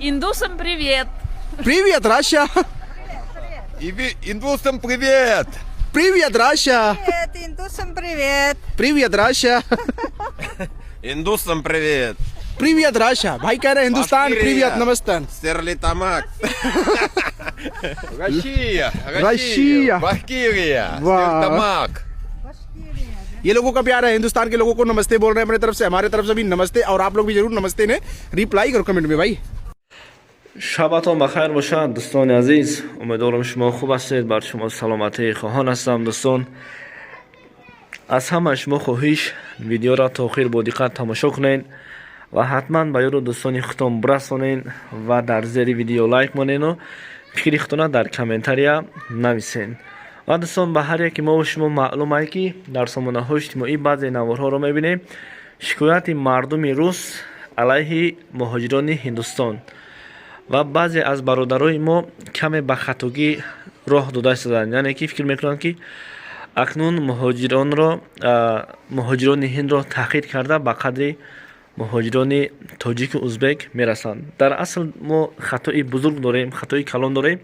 Индусам привет! Привет, Раша! Индусам привет! Привет, Раша! Привет, индусам привет! Привет, Раша! Индусам привет! Привет, Раша! भाई कह रहे हैं हिंदुस्तान Башкирия. привет नमस्तान Стерлитамак! Россия! Россия. Башкирия! वाह। Стерлитамак! ये लोगों का प्यार है, हिंदुस्तान के लोगों को नमस्ते बोल रहे हैं अपने तरफ से, हमारे तरफ से भी नमस्ते। और आप लोग भी जरूर नमस्ते ने रिप्लाई करो कमेंट में भाई। шабатон бахайр бошад дӯстони азиз, умедворам шумо хуб ҳастед. бар шумо саломатии хоҳон ҳастам. дӯстон, аз ҳама шумо хоҳиш видеоро то охир бо диққат тамошо кунед ва ҳатман ба ёду дӯстони худтон расонед ва дар зери видео лайк монену фикри худтона дар комментария нависед. ва дӯстон, ба ҳар яке мо шумо маълум ай ки дар сомонаҳои иҷтимоӣ баъзе наворҳоро мебинем шикояти мардуми рус алайҳи муҳоҷирони ҳиндустон ва баъзе аз бародарои мо каме ба хатогӣ роҳ дода истоданд, яъне ки фикр мекунанд ки акнун муҳоҷирони ҳиндро таҳқир карда ба қадри муҳоҷирони тоҷику узбек мерасанд. дар асл мо хатои бузург дорем, хатои калон дорем,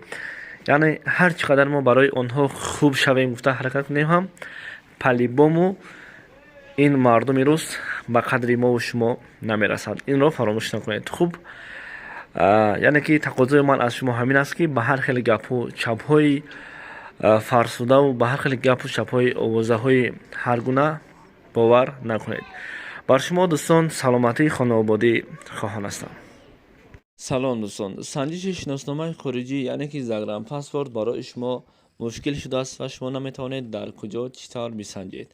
яъне ҳар чӣ қадар мо барои онҳо хуб шавем гуфта ҳаракат кунем ҳам палибому ин мардуми рус ба қадри мову шумо намерасад. инро фаромӯш накунед. хуб, яъне ки тақозои ман аз шумо ҳамин аст ки ба ҳар хеле гапу чапҳои фарсудаву ба ҳар хеле гапу чапҳои овозаҳои ҳар гуна бовар накунед. бар шумо дӯстон саломатии хонавободӣ хоҳон ҳастам. салом дӯстон, санҷиши шиносномаи хориҷӣ яъне ки загранпаспорт барои шумо мушкил шудааст ва шумо наметавонед дар куҷо чӣ тавр бисанҷед.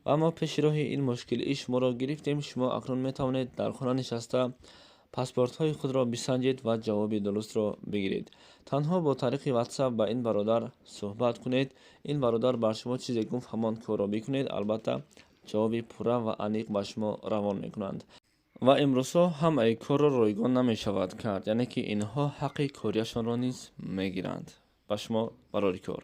ва мо пеши роҳи ин мушкилии шуморо гирифтем. шумо акнун метавонед дар хона нишаста паспортҳои худро бисанҷед ва ҷавоби дурустро бигиред. танҳо бо тариқи ватсап ба ин бародар суҳбат кунед. ин бародар бар шумо чизе гуфт ҳамон корро бикунед. албатта ҷавоби пурра ва аниқ ба шумо равон мекунанд. ва имрӯзҳо ҳамаи корро ройгон намешавад кард, яъне ки инҳо ҳаққи корияшонро низ мегиранд. ба шумо барори кор.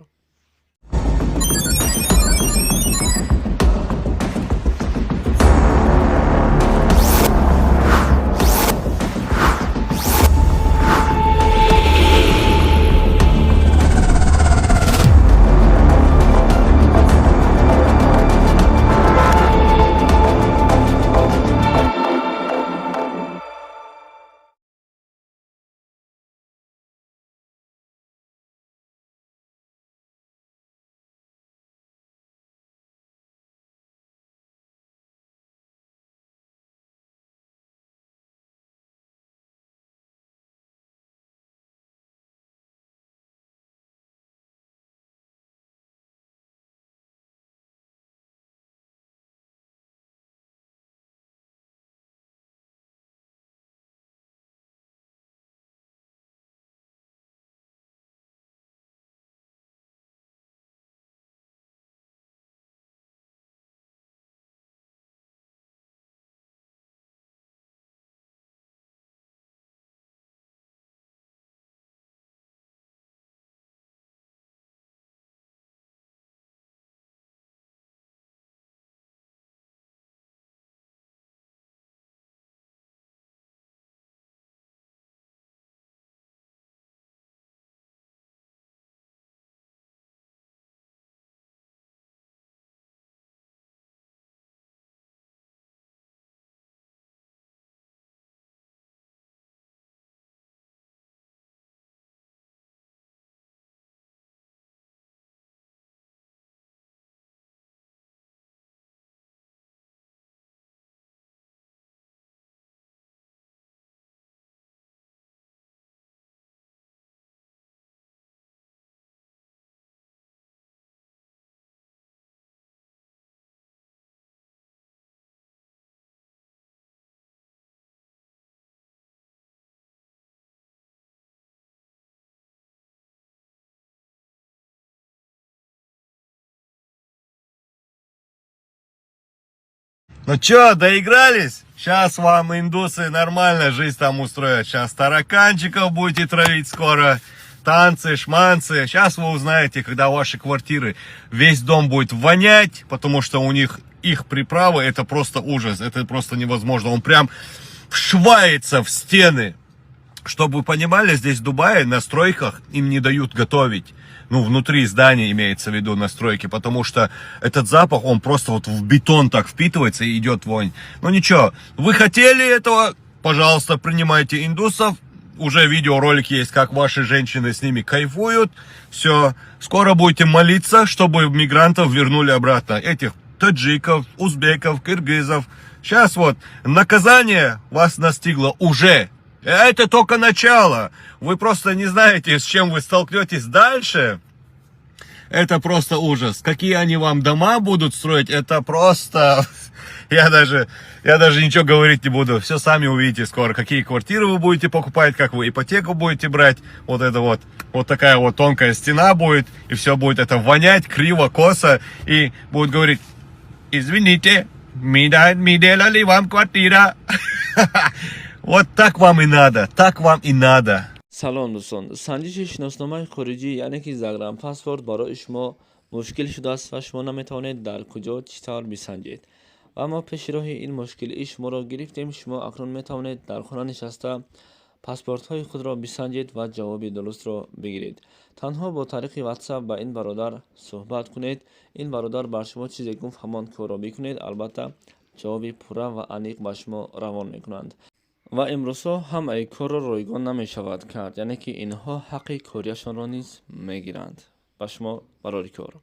Ну чё, доигрались? Сейчас вам индусы нормально жизнь там устроят. Сейчас тараканчиков будете травить скоро. Танцы, шманцы. Сейчас вы узнаете, когда ваши квартиры весь дом будет вонять, потому что у них их приправы, это просто ужас. Это просто невозможно. Он прям вшивается в стены. Чтобы вы понимали, здесь в Дубае на стройках им не дают готовить. Ну, внутри здания имеется в виду на стройке, потому что этот запах, он просто вот в бетон так впитывается и идет вонь. Ну ничего, вы хотели этого, пожалуйста, принимайте индусов. Уже видеоролик есть, как ваши женщины с ними кайфуют. Все, скоро будете молиться, чтобы мигрантов вернули обратно. Этих таджиков, узбеков, кыргызов. Сейчас вот наказание вас настигло уже. Это только начало. Вы просто не знаете, с чем вы столкнетесь дальше. Это просто ужас. Какие они вам дома будут строить, это просто... Я даже ничего говорить не буду. Все сами увидите скоро. Какие квартиры вы будете покупать, как вы ипотеку будете брать. Вот это вот. Вот такая вот тонкая стена будет. И все будет это вонять криво, косо. И будут говорить: извините, мы делали вам квартира. Вот так вам и надо. Так вам и надо. سلام دوستان، سنجش شناسنامه خارجی یعنی که زگرم پاسپورت برای شما مشکل شده است و شما نمیتوانید در کجا چطور بسنجید و اما پیش راه این مشکل شما را گرفتیم. شما اکنون میتوانید در خانه نشسته پاسپورت های خود را بسنجید و جواب درست را بگیرید. تنها با طریق واتساپ با این برادر صحبت کنید. این برادر بر شما چیزی گفت همان کار را بکنید. البته جواب پوره و عمیق به شما روان میکنند و امروزها هم ای کار را رایگان نمی شود کرد، یعنی که اینها حق کاریشان را نیز میگیرند. به شما برای کار